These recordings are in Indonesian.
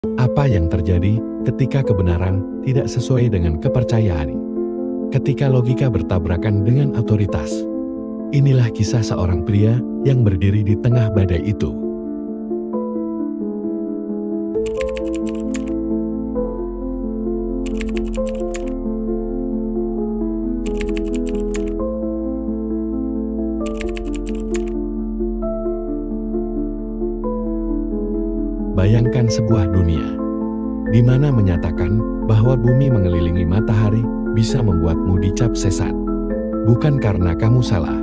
Apa yang terjadi ketika kebenaran tidak sesuai dengan kepercayaan? Ketika logika bertabrakan dengan otoritas. Inilah kisah seorang pria yang berdiri di tengah badai itu. Bayangkan sebuah dunia di mana menyatakan bahwa bumi mengelilingi matahari bisa membuatmu dicap sesat. Bukan karena kamu salah,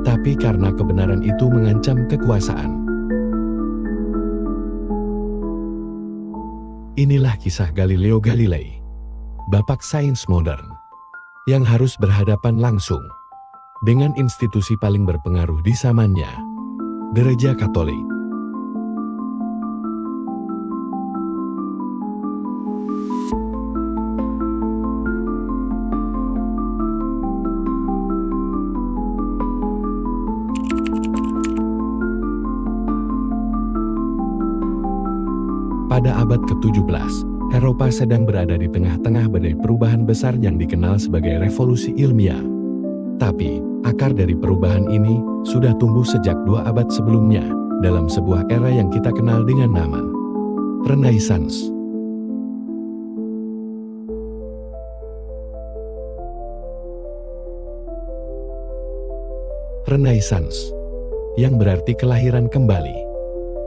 tapi karena kebenaran itu mengancam kekuasaan. Inilah kisah Galileo Galilei, bapak sains modern, yang harus berhadapan langsung dengan institusi paling berpengaruh di zamannya, Gereja Katolik. Pada abad ke-17, Eropa sedang berada di tengah-tengah badai perubahan besar yang dikenal sebagai revolusi ilmiah. Tapi, akar dari perubahan ini sudah tumbuh sejak 2 abad sebelumnya, dalam sebuah era yang kita kenal dengan nama Renaissance. Renaissance, yang berarti kelahiran kembali.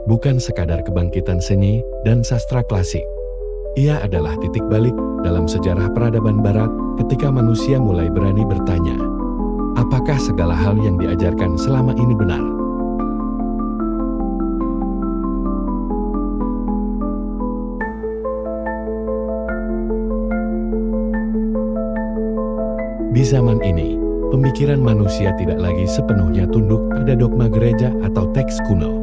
Bukan sekadar kebangkitan seni dan sastra klasik. Ia adalah titik balik dalam sejarah peradaban barat ketika manusia mulai berani bertanya, apakah segala hal yang diajarkan selama ini benar? Di zaman ini, pemikiran manusia tidak lagi sepenuhnya tunduk pada dogma gereja atau teks kuno.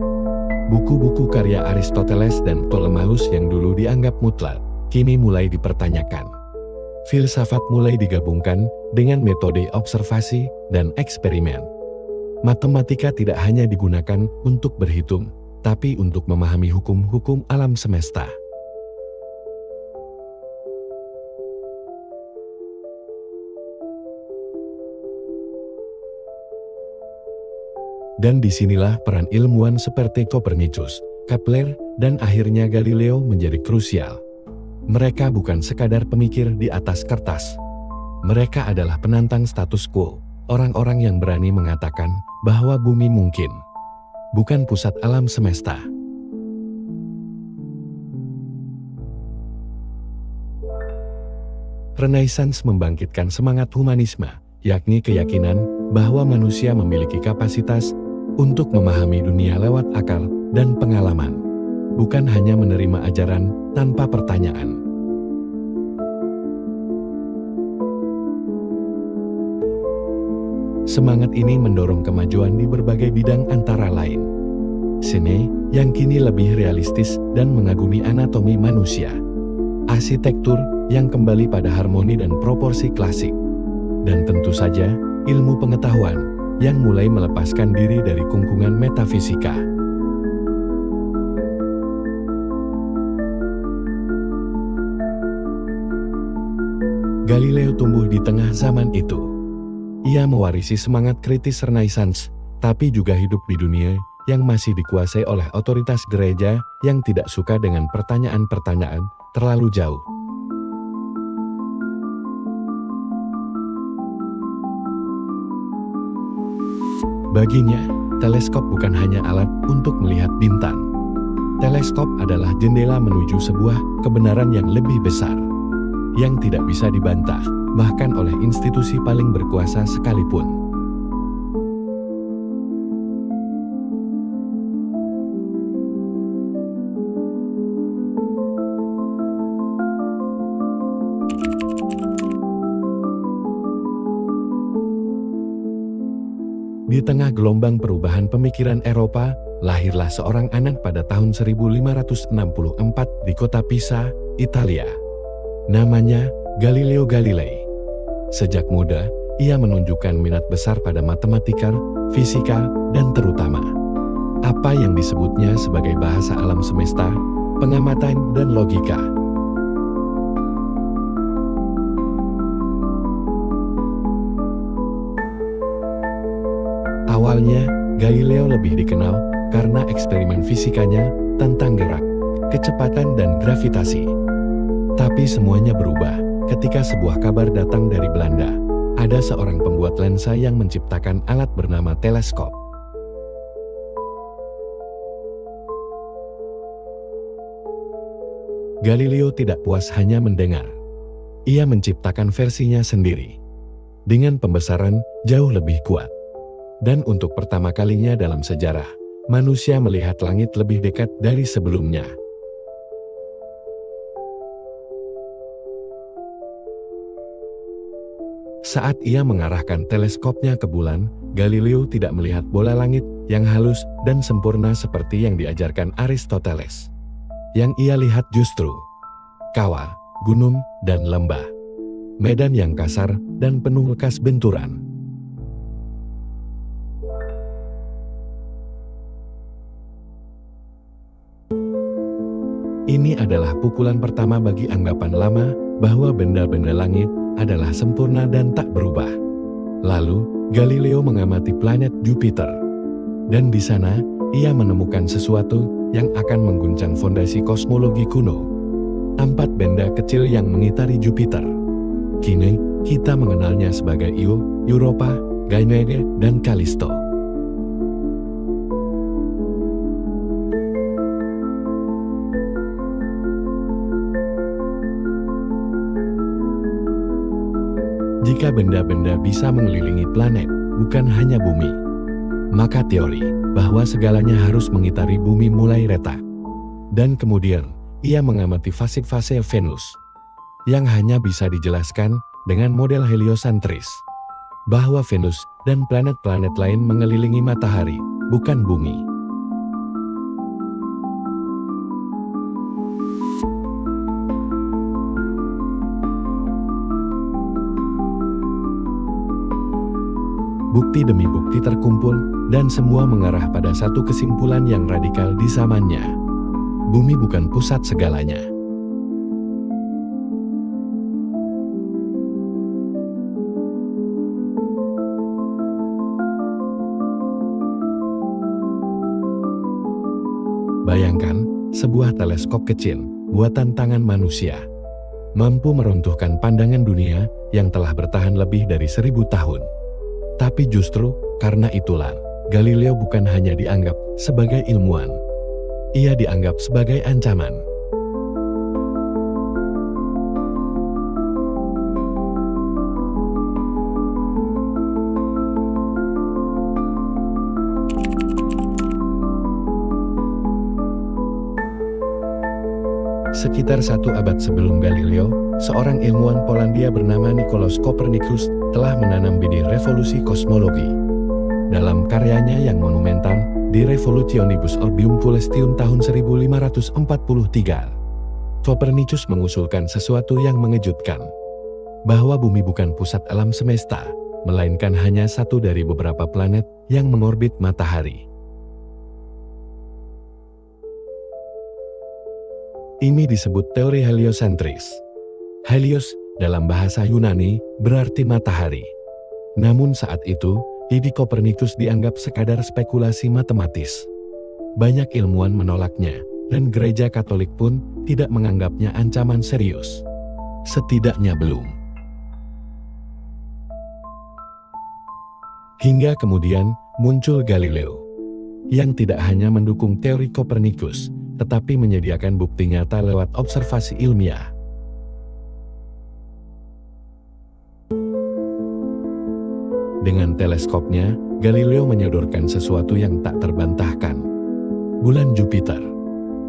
Buku-buku karya Aristoteles dan Ptolemeus yang dulu dianggap mutlak, kini mulai dipertanyakan. Filsafat mulai digabungkan dengan metode observasi dan eksperimen. Matematika tidak hanya digunakan untuk berhitung, tapi untuk memahami hukum-hukum alam semesta. Dan disinilah peran ilmuwan seperti Copernicus, Kepler, dan akhirnya Galileo menjadi krusial. Mereka bukan sekadar pemikir di atas kertas. Mereka adalah penantang status quo, orang-orang yang berani mengatakan bahwa bumi mungkin bukan pusat alam semesta. Renaissance membangkitkan semangat humanisme, yakni keyakinan bahwa manusia memiliki kapasitas untuk memahami dunia lewat akal dan pengalaman, bukan hanya menerima ajaran tanpa pertanyaan. Semangat ini mendorong kemajuan di berbagai bidang antara lain seni, yang kini lebih realistis dan mengagumi anatomi manusia, arsitektur yang kembali pada harmoni dan proporsi klasik, dan tentu saja ilmu pengetahuan yang mulai melepaskan diri dari kungkungan metafisika. Galileo tumbuh di tengah zaman itu. Ia mewarisi semangat kritis Renaissance, tapi juga hidup di dunia yang masih dikuasai oleh otoritas gereja yang tidak suka dengan pertanyaan-pertanyaan terlalu jauh. Baginya, teleskop bukan hanya alat untuk melihat bintang. Teleskop adalah jendela menuju sebuah kebenaran yang lebih besar, yang tidak bisa dibantah, bahkan oleh institusi paling berkuasa sekalipun. Di tengah gelombang perubahan pemikiran Eropa, lahirlah seorang anak pada tahun 1564 di kota Pisa, Italia. Namanya Galileo Galilei. Sejak muda, ia menunjukkan minat besar pada matematika, fisika, dan terutama apa yang disebutnya sebagai bahasa alam semesta, pengamatan, dan logika. Awalnya, Galileo lebih dikenal karena eksperimen fisikanya tentang gerak, kecepatan, dan gravitasi. Tapi semuanya berubah ketika sebuah kabar datang dari Belanda. Ada seorang pembuat lensa yang menciptakan alat bernama teleskop. Galileo tidak puas hanya mendengar. Ia menciptakan versinya sendiri, dengan pembesaran jauh lebih kuat. Dan untuk pertama kalinya dalam sejarah, manusia melihat langit lebih dekat dari sebelumnya. Saat ia mengarahkan teleskopnya ke bulan, Galileo tidak melihat bola langit yang halus dan sempurna seperti yang diajarkan Aristoteles. Yang ia lihat justru kawah, gunung, dan lembah. Medan yang kasar dan penuh bekas benturan. Ini adalah pukulan pertama bagi anggapan lama bahwa benda-benda langit adalah sempurna dan tak berubah. Lalu, Galileo mengamati planet Jupiter. Dan di sana, ia menemukan sesuatu yang akan mengguncang fondasi kosmologi kuno. 4 benda kecil yang mengitari Jupiter. Kini, kita mengenalnya sebagai Io, Europa, Ganymede, dan Callisto. Jika benda-benda bisa mengelilingi planet, bukan hanya bumi, maka teori bahwa segalanya harus mengitari bumi mulai retak. Dan kemudian, ia mengamati fase-fase Venus, yang hanya bisa dijelaskan dengan model heliosentris, bahwa Venus dan planet-planet lain mengelilingi matahari, bukan bumi. Bukti demi bukti terkumpul, dan semua mengarah pada satu kesimpulan yang radikal di zamannya. Bumi bukan pusat segalanya. Bayangkan, sebuah teleskop kecil, buatan tangan manusia, mampu meruntuhkan pandangan dunia yang telah bertahan lebih dari 1000 tahun. Tapi justru karena itulah, Galileo bukan hanya dianggap sebagai ilmuwan. Ia dianggap sebagai ancaman. Sekitar 1 abad sebelum Galileo, seorang ilmuwan Polandia bernama Nicolaus Copernicus telah menanam benih revolusi kosmologi. Dalam karyanya yang monumental, De Revolutionibus Orbium Celestium tahun 1543, Copernicus mengusulkan sesuatu yang mengejutkan, bahwa bumi bukan pusat alam semesta, melainkan hanya satu dari beberapa planet yang mengorbit matahari. Ini disebut teori heliosentris. Helios dalam bahasa Yunani berarti matahari. Namun saat itu, ide Copernicus dianggap sekadar spekulasi matematis. Banyak ilmuwan menolaknya, dan gereja Katolik pun tidak menganggapnya ancaman serius. Setidaknya belum. Hingga kemudian muncul Galileo, yang tidak hanya mendukung teori Copernicus, tetapi menyediakan bukti nyata lewat observasi ilmiah. Dengan teleskopnya, Galileo menyodorkan sesuatu yang tak terbantahkan. Bulan Jupiter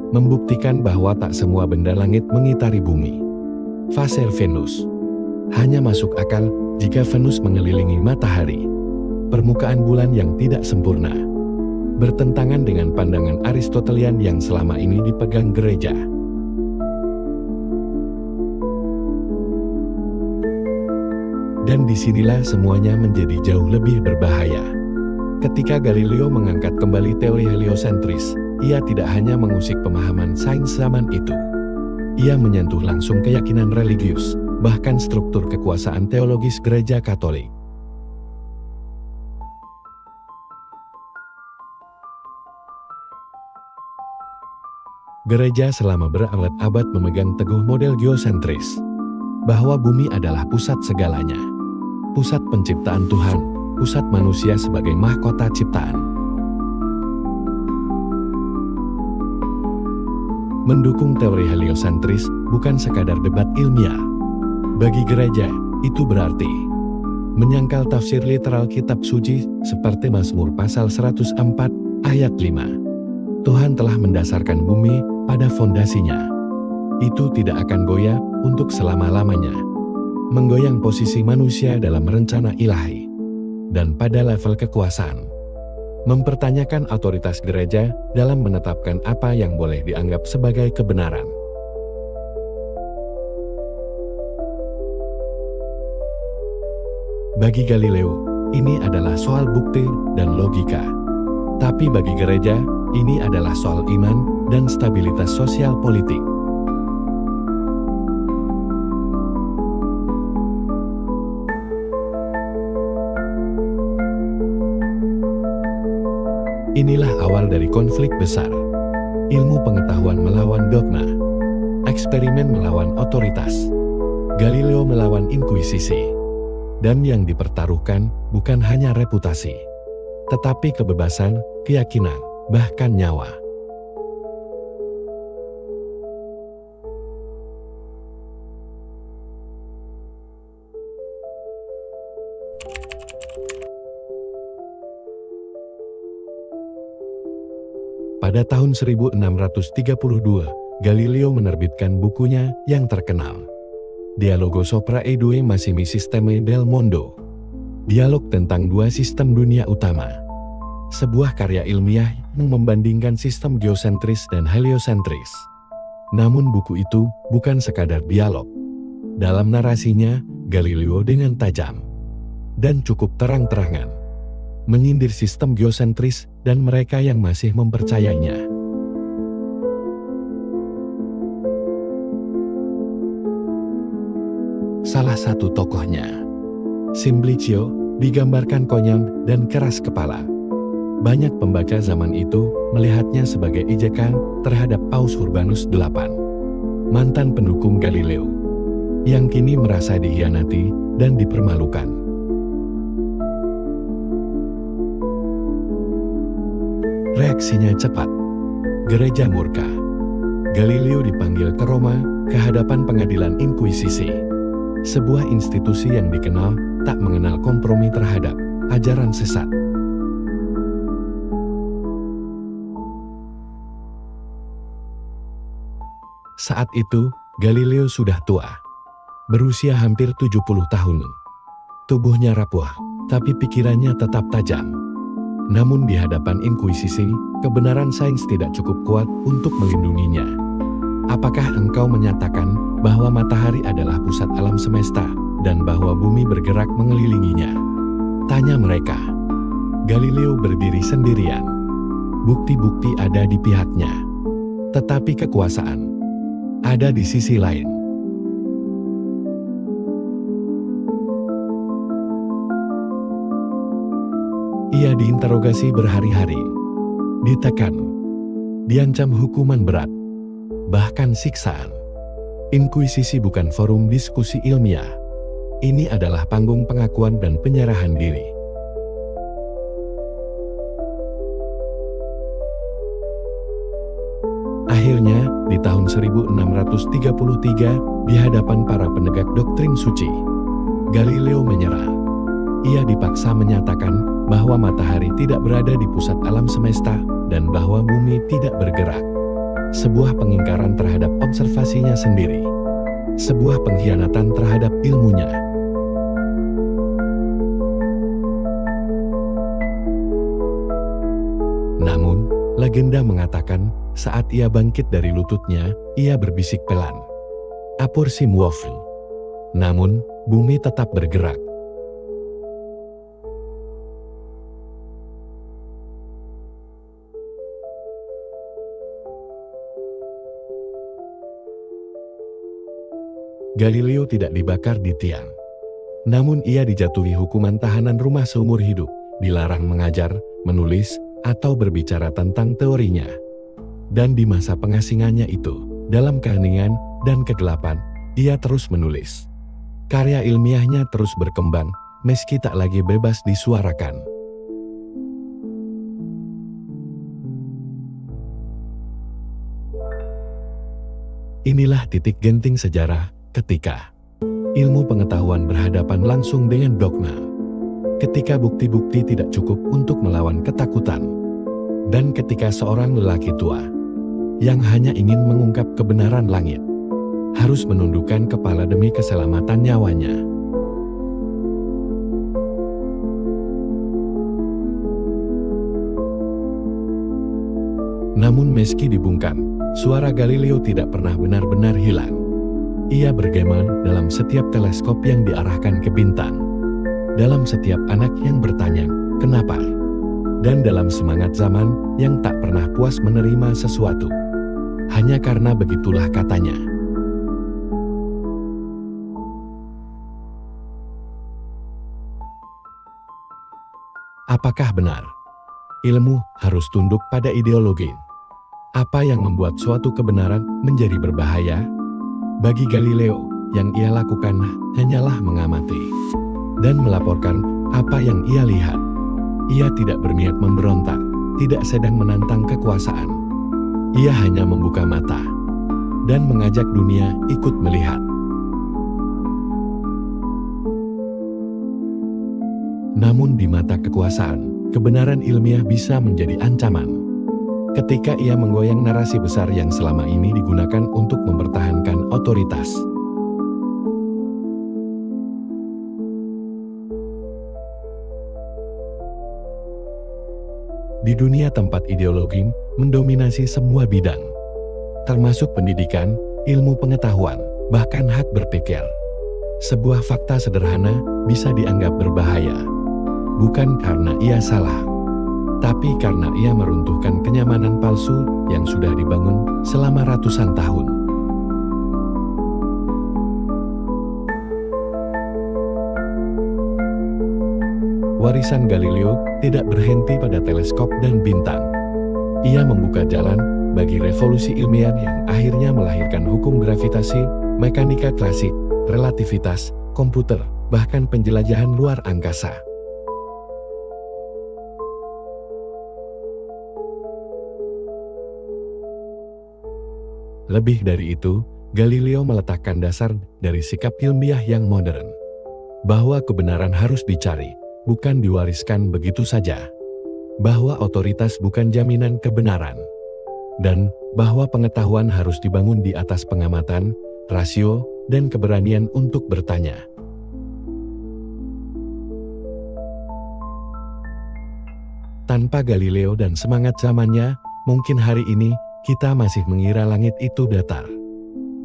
membuktikan bahwa tak semua benda langit mengitari bumi. Fase Venus hanya masuk akal jika Venus mengelilingi matahari. Permukaan bulan yang tidak sempurna bertentangan dengan pandangan Aristotelian yang selama ini dipegang gereja. Dan disinilah semuanya menjadi jauh lebih berbahaya. Ketika Galileo mengangkat kembali teori heliosentris, ia tidak hanya mengusik pemahaman sains zaman itu. Ia menyentuh langsung keyakinan religius, bahkan struktur kekuasaan teologis Gereja Katolik. Gereja selama berabad-abad memegang teguh model geosentris, bahwa bumi adalah pusat segalanya, pusat penciptaan Tuhan, pusat manusia sebagai mahkota ciptaan. Mendukung teori heliosentris bukan sekadar debat ilmiah. Bagi gereja, itu berarti menyangkal tafsir literal kitab suci seperti Mazmur pasal 104 ayat 5. Tuhan telah mendasarkan bumi pada fondasinya. Itu tidak akan goyah untuk selama-lamanya. Menggoyang posisi manusia dalam rencana ilahi. Dan pada level kekuasaan. Mempertanyakan otoritas gereja dalam menetapkan apa yang boleh dianggap sebagai kebenaran. Bagi Galileo, ini adalah soal bukti dan logika. Tapi bagi gereja, ini adalah soal iman dan stabilitas sosial politik. Inilah awal dari konflik besar. Ilmu pengetahuan melawan dogma. Eksperimen melawan otoritas. Galileo melawan inkuisisi. Dan yang dipertaruhkan bukan hanya reputasi, tetapi kebebasan, keyakinan, bahkan nyawa. Pada tahun 1632, Galileo menerbitkan bukunya yang terkenal, Dialogo sopra i due massimi sistemi del mondo. Dialog tentang dua sistem dunia utama. Sebuah karya ilmiah yang membandingkan sistem geosentris dan heliosentris. Namun buku itu bukan sekadar dialog. Dalam narasinya, Galileo dengan tajam dan cukup terang-terangan menyindir sistem geosentris dan mereka yang masih mempercayainya. Salah satu tokohnya, Simplicio, digambarkan konyol dan keras kepala. Banyak pembaca zaman itu melihatnya sebagai ejekan terhadap Paus Urbanus VIII, mantan pendukung Galileo, yang kini merasa dikhianati dan dipermalukan. Reaksinya cepat. Gereja murka. Galileo dipanggil ke Roma, ke hadapan pengadilan inkuisisi. Sebuah institusi yang dikenal tak mengenal kompromi terhadap ajaran sesat. Saat itu, Galileo sudah tua, berusia hampir 70 tahun. Tubuhnya rapuh, tapi pikirannya tetap tajam. Namun di hadapan inkuisisi, kebenaran sains tidak cukup kuat untuk melindunginya. Apakah engkau menyatakan bahwa matahari adalah pusat alam semesta dan bahwa bumi bergerak mengelilinginya? Tanya mereka. Galileo berdiri sendirian. Bukti-bukti ada di pihaknya. Tetapi kekuasaan ada di sisi lain. Ia diinterogasi berhari-hari, ditekan, diancam hukuman berat, bahkan siksaan. Inkuisisi bukan forum diskusi ilmiah. Ini adalah panggung pengakuan dan penyerahan diri. Akhirnya, di tahun 1633, di hadapan para penegak doktrin suci, Galileo menyerah. Ia dipaksa menyatakan bahwa matahari tidak berada di pusat alam semesta dan bahwa bumi tidak bergerak. Sebuah pengingkaran terhadap observasinya sendiri. Sebuah pengkhianatan terhadap ilmunya. Namun, legenda mengatakan saat ia bangkit dari lututnya, ia berbisik pelan. Apur si muofu. Namun, bumi tetap bergerak. Galileo tidak dibakar di tiang. Namun ia dijatuhi hukuman tahanan rumah seumur hidup, dilarang mengajar, menulis, atau berbicara tentang teorinya. Dan di masa pengasingannya itu, dalam keheningan dan kegelapan, ia terus menulis. Karya ilmiahnya terus berkembang, meski tak lagi bebas disuarakan. Inilah titik genting sejarah ketika ilmu pengetahuan berhadapan langsung dengan dogma. Ketika bukti-bukti tidak cukup untuk melawan ketakutan. Dan ketika seorang lelaki tua yang hanya ingin mengungkap kebenaran langit harus menundukkan kepala demi keselamatan nyawanya. Namun meski dibungkam, suara Galileo tidak pernah benar-benar hilang. Ia bergema dalam setiap teleskop yang diarahkan ke bintang, dalam setiap anak yang bertanya, kenapa? Dan dalam semangat zaman yang tak pernah puas menerima sesuatu. Hanya karena begitulah katanya. Apakah benar? Ilmu harus tunduk pada ideologi. Apa yang membuat suatu kebenaran menjadi berbahaya? Bagi Galileo, yang ia lakukan hanyalah mengamati dan melaporkan apa yang ia lihat. Ia tidak berniat memberontak, tidak sedang menantang kekuasaan. Ia hanya membuka mata dan mengajak dunia ikut melihat. Namun di mata kekuasaan, kebenaran ilmiah bisa menjadi ancaman. Ketika ia menggoyang narasi besar yang selama ini digunakan untuk mempertahankan otoritas. Di dunia tempat ideologi mendominasi semua bidang, termasuk pendidikan, ilmu pengetahuan, bahkan hak berpikir. Sebuah fakta sederhana bisa dianggap berbahaya, bukan karena ia salah, tapi karena ia meruntuhkan kenyamanan palsu yang sudah dibangun selama ratusan tahun. Warisan Galileo tidak berhenti pada teleskop dan bintang. Ia membuka jalan bagi revolusi ilmiah yang akhirnya melahirkan hukum gravitasi, mekanika klasik, relativitas, komputer, bahkan penjelajahan luar angkasa. Lebih dari itu, Galileo meletakkan dasar dari sikap ilmiah yang modern, bahwa kebenaran harus dicari, bukan diwariskan begitu saja. Bahwa otoritas bukan jaminan kebenaran. Dan bahwa pengetahuan harus dibangun di atas pengamatan, rasio, dan keberanian untuk bertanya. Tanpa Galileo dan semangat zamannya, mungkin hari ini kita masih mengira langit itu datar.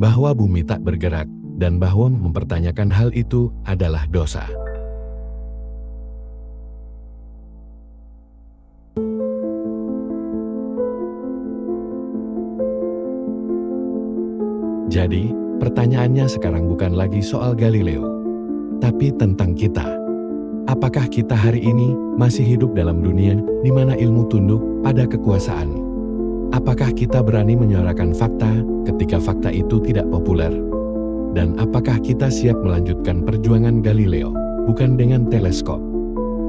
Bahwa bumi tak bergerak, dan bahwa mempertanyakan hal itu adalah dosa. Jadi, pertanyaannya sekarang bukan lagi soal Galileo, tapi tentang kita. Apakah kita hari ini masih hidup dalam dunia di mana ilmu tunduk pada kekuasaan? Apakah kita berani menyuarakan fakta ketika fakta itu tidak populer? Dan apakah kita siap melanjutkan perjuangan Galileo, bukan dengan teleskop,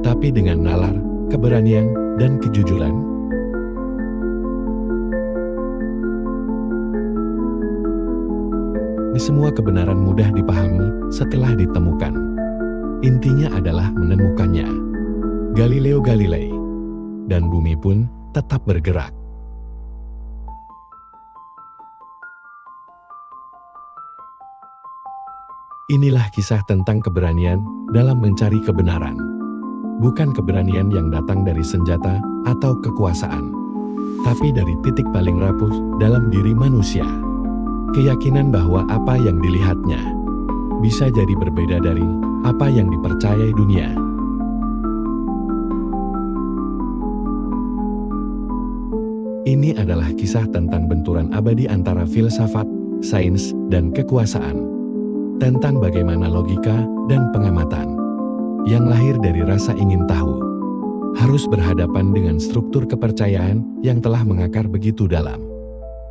tapi dengan nalar, keberanian, dan kejujuran? Di semua kebenaran mudah dipahami setelah ditemukan. Intinya adalah menemukannya. Galileo Galilei. Dan bumi pun tetap bergerak. Inilah kisah tentang keberanian dalam mencari kebenaran. Bukan keberanian yang datang dari senjata atau kekuasaan, tapi dari titik paling rapuh dalam diri manusia. Keyakinan bahwa apa yang dilihatnya bisa jadi berbeda dari apa yang dipercayai dunia. Ini adalah kisah tentang benturan abadi antara filsafat, sains, dan kekuasaan. tentang bagaimana logika dan pengamatan yang lahir dari rasa ingin tahu harus berhadapan dengan struktur kepercayaan yang telah mengakar begitu dalam.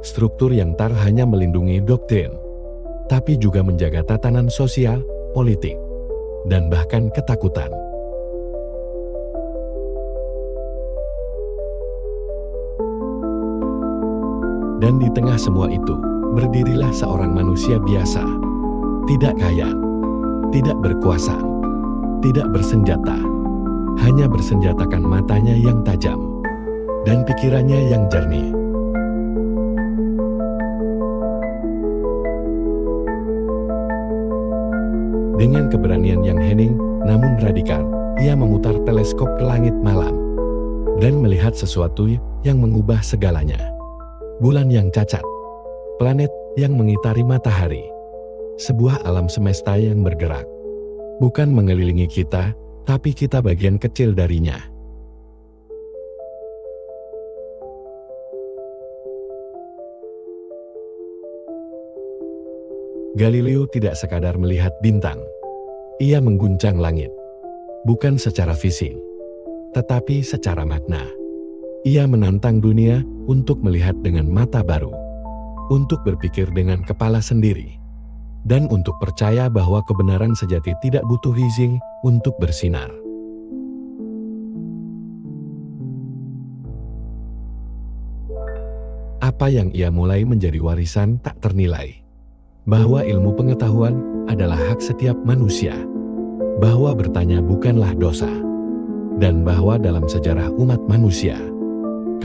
Struktur yang tak hanya melindungi doktrin, tapi juga menjaga tatanan sosial, politik, dan bahkan ketakutan. Dan di tengah semua itu, berdirilah seorang manusia biasa, tidak kaya, tidak berkuasa, tidak bersenjata, hanya bersenjatakan matanya yang tajam dan pikirannya yang jernih. Dengan keberanian yang hening namun radikal, ia memutar teleskop ke langit malam dan melihat sesuatu yang mengubah segalanya. Bulan yang cacat, planet yang mengitari matahari, sebuah alam semesta yang bergerak. Bukan mengelilingi kita, tapi kita bagian kecil darinya. Galileo tidak sekadar melihat bintang. Ia mengguncang langit. Bukan secara fisik, tetapi secara makna. Ia menantang dunia untuk melihat dengan mata baru, untuk berpikir dengan kepala sendiri, dan untuk percaya bahwa kebenaran sejati tidak butuh izin untuk bersinar. Apa yang ia mulai menjadi warisan tak ternilai. Bahwa ilmu pengetahuan adalah hak setiap manusia. Bahwa bertanya bukanlah dosa. Dan bahwa dalam sejarah umat manusia,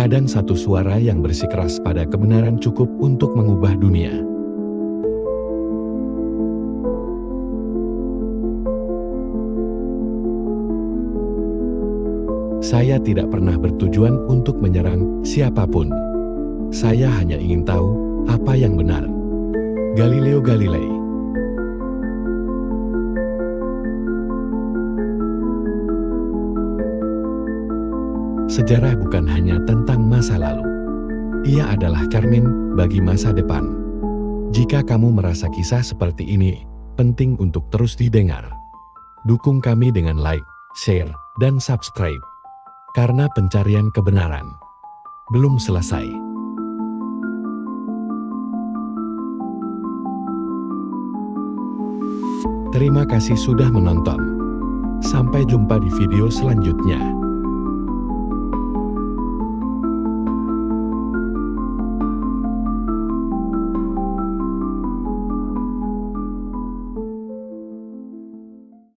kadang satu suara yang bersikeras pada kebenaran cukup untuk mengubah dunia. Saya tidak pernah bertujuan untuk menyerang siapapun. Saya hanya ingin tahu apa yang benar. Galileo Galilei. Sejarah bukan hanya tentang masa lalu. Ia adalah cermin bagi masa depan. Jika kamu merasa kisah seperti ini penting untuk terus didengar, dukung kami dengan like, share, dan subscribe. Karena pencarian kebenaran belum selesai. Terima kasih sudah menonton. Sampai jumpa di video selanjutnya.